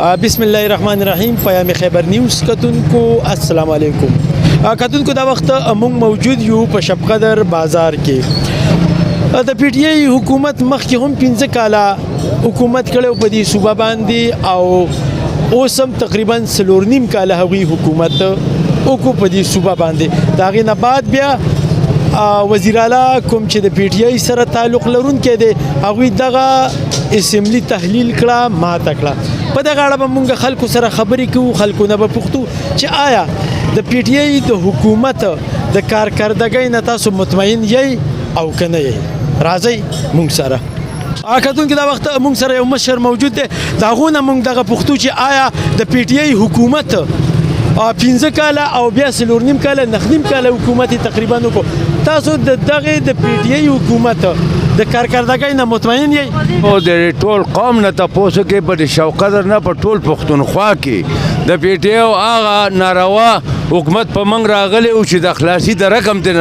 بسم الله الرحمن الرحیم. پیام خیبر نیوز کتونکو السلام علیکم. کتونکو دا وخت موږ موجود یو په شب قدر بازار کې. د پی ټی آی حکومت مخکې هم 15 کاله حکومت کړو په دې صوبه باندې او اوس هم تقریبا 4.5 کاله هغوی حکومت وکړو په دې صوبه باندې. د هغې نه بعد بیا وزیر اعلی کوم چې د پی ټی آی سره تعلق لرونکی دی هغوی دغه اسمبلی تحلیل کړه ماته کړه. په دغه اړه به مونږ خلکو سره خبرې کوو، خلکو نه به پوښتو چې آیا د پی ټی آی د حکومت د کارکردګۍ نه تاسو مطمئن یې او که نه یې. راځئ مونږ سره. کتونکو دا وخت مونږ سره یو مشر موجود دی، د هغو نه مونږ دغه پوښتو چې آیا د پی ټی آی حکومت 15 کاله او بیا 4.5 کاله 9 کاله حکومت تقریبا وکړو، تاسو د دغه د پی ټی آی حکومت د کارکردګۍ نه مطمئن یې؟ او د ټول قوم نه تاسو کې په شوقدر نه په ټول پښتونخوا کې د پی ټی آی هغه ناروا حکومت په منګ راغلی او چې د خلاصي د رقم ته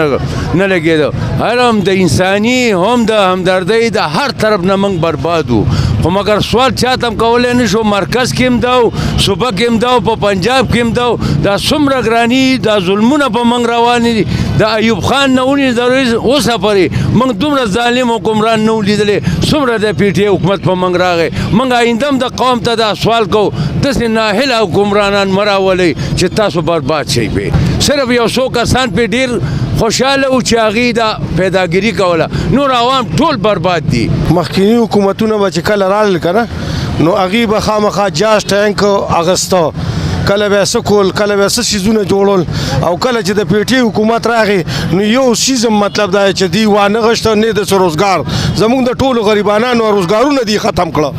نه لګېده، هم د انساني هم د همدردۍ د هر طرف نه منګ برباد وو. خو مګر سوال چاته هم کولی نه شو، مرکز کې هم دا و، صوبه کې هم دا و، په پنجاب کې هم دا و. دا څومره ګراني دا ظلمونه په منګ روان دي. د ایوب خان نه ونیول اوسه پورې موږ دومره ظالم حکمران نه و لیدلی، څومره د پی ټی آی حکومت په منګ راغی. موږ آینده هم د قوم ته دا سوال کوو، داسې ناهیله حکمرانان مه راولئ چې تاسو برباد شئ پې. صرف یو څو کسان پې ډېر خوشحاله و چې هغې دا پیداګیري کوله، نور عوام ټول برباد دي. مخکینی حکومتونه به چې کله رالل که نه نو هغې به خامخا جاز ټینک اغسته، کله به یې څه کول، کله به یې څه څیزونه جوړول. او کله چې د پی ټی آی حکومت راغی نو یو څیز مطلب دا چې دوی وانه غشته نه د څه روزګار، زموږ د ټولو غریبانانو روزګارونه دي ختم کړه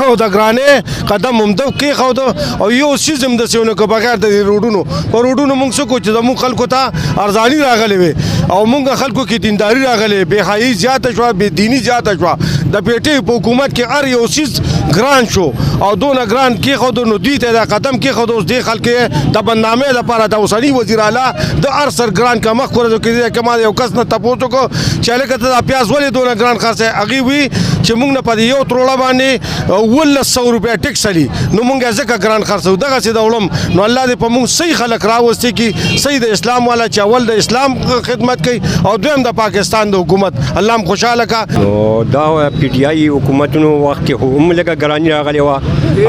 او د ګرانۍ قدم هم ده کېښوده. او یو څیز هم داسې ونه که بغیر د روډونو، په روډونو موږ څه کوو چې زموږ خلکو ته ارزاني راغلې وې او موږ خلکو کې دینداري راغلې، بېحیایي زیاته شوه، بېدیني زیاته شوه. د پی ټی آی په حکومت کې هر یو څیز ګران شو او دونه ګران کېښودو نو دوی ته دا قدم کېښودو. اوس دې خلک یې د بدنامۍ لپاره د اوسني وزیر اعلی د هر سر ګران کمښت ورځو کې که ما یو کس نه تپوس وکړو چې هلکه ته دا پیاز ولې دونه ګران خرڅوې، هغې وي چې موږ نه په دې یو تروړه باندې 1100 روپۍ ټکس علي، نو موږ یې ځکه ګران خرڅوو. دغسې د وړم نو الله دې په موږ صحیح خلک راوستي کړي، صحیح د اسلام والا چې اول د اسلام خدمت کوي او دویم د پاکستان د حکومت. الله هم خوشحاله کړه. نو دا پی ټی آی حکومتونو وخت کې هم لږه ګراني راغلې وه،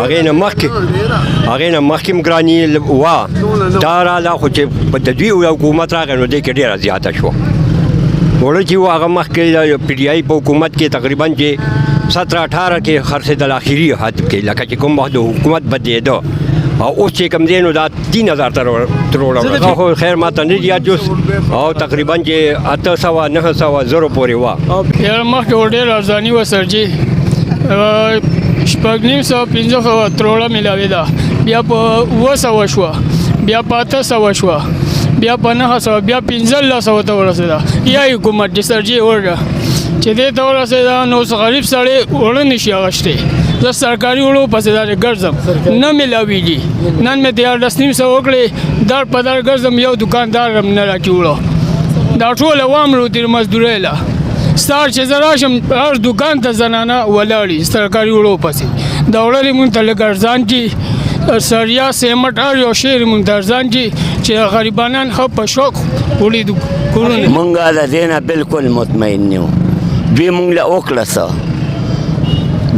هغې نه مخکې ګراني وه، دا راله خو چې په د دوی حکومت راغی نو دې کې ډېره زیاته شوه. وړه چې و هغه مخکې پی ټی آی په حکومت کې تقریبا چې 17-18 کې خرڅېدل اخري حد کې، لکه چې کوم وخت د حکومت بدلېده او اوس چې کوم دی نو دا 3000 تروړه خو خیر ما ته نه دي یاد او تقریبا چې 800-900 زرو پورې وه. مخکې ډېر ارزاني وه سرجي، 950 تروړه میلاوېده، بیا په 700 شوه، بیا په 800 شوه، بیا په 900، بیا 1500 ته ورسېده. یا حکومت د سرجي ورډه چې دې ته ورسېده نو اوس غریب سړی وړه نشي اخیستی. زه سرکاري وړو پسې داسې ګرځم نه میلاوېږي. نن مې 1800 وکړې، در په در ګرځم، یو دوکاندار هم نه راکړي وړه. دا ټول عوام روتي مزدورۍ له ستار چې زه راشم هر دوکان ته زنانه ولاړي سرکاري وړو پسې. دا وړه دې مونږ ته لږ ارزان کړي، سریا سیمټ هر یو شی مونږ ته ارزان کړي چې غریبانان ښه په شوق وړي کورونه. مونږ د دې نه بالکل مطمئن نه یو. دوی مونږ له وکړه څه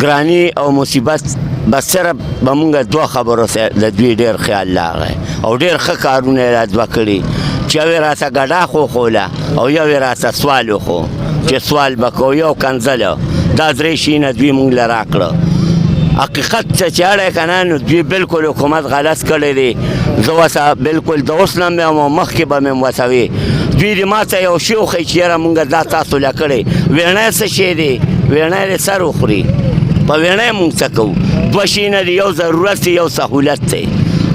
ګراني او مصیبت، بس صرف به مونږ دوه خبرو د دوی ډېر خیال راغی او ډېر ښه کارونه یې را دوه کړي چې یو یې راته ګډا خوښوله او یو یې راته سوال وخو چې سوال به کوو، یو کنځله. دا درې شیونه دوی مونږ له راکړه. حقیقت چې اړه که نه نو دوی بالکل حکومت غلط کړی دی. زه وسه بالکل د اوس نه مې یم مخکې به مې وسوي. دوی دې ما ته یو شی وښیي چې یاره مونږ دا تاسو له کړی. ویڼی څه شی دی؟ ویڼی دې سر وخوري، په ویڼی مونږ څه کوو؟ دوه شیونه دي، یو ضرورت دی، یو سهولت دی.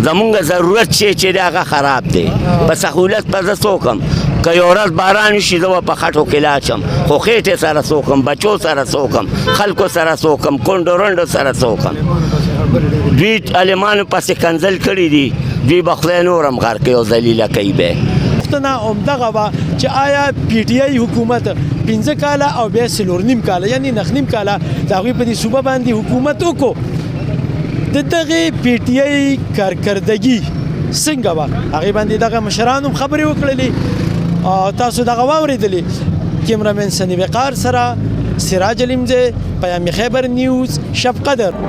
زمونږ ضرورت شی چې دی هغه خراب دی، په سهولت به زه څه وکړم؟ که یو ورځ باران وشي زه به په خټو کې لاړ شم، خو خېټې سره څه وکړم؟ بچو سره څه وکړم؟ خلکو سره څه وکړم؟ کونډو رنډو سره څه وکړم؟ دوی عالمانو پسې کنځل کړي دي، دوی به خدای نور هم غر کوي او ذلیله کوي به. پوښتنه همدغه وه چې آیا پی ټی آی حکومت 15 کاله او بیا 4.5 کاله یعنی 9 کاله د هغوی په دې صوبه باندې حکومت وکړو، د دغه پی ټی آی کارکردګي څنګه وه هغې باندې دغه مشرانو هم خبرې وکړلې تاسو دغه واورېدلې کیمرامین سنی وقار سره سراج علمزی پیام خیبر نیوز شب قدر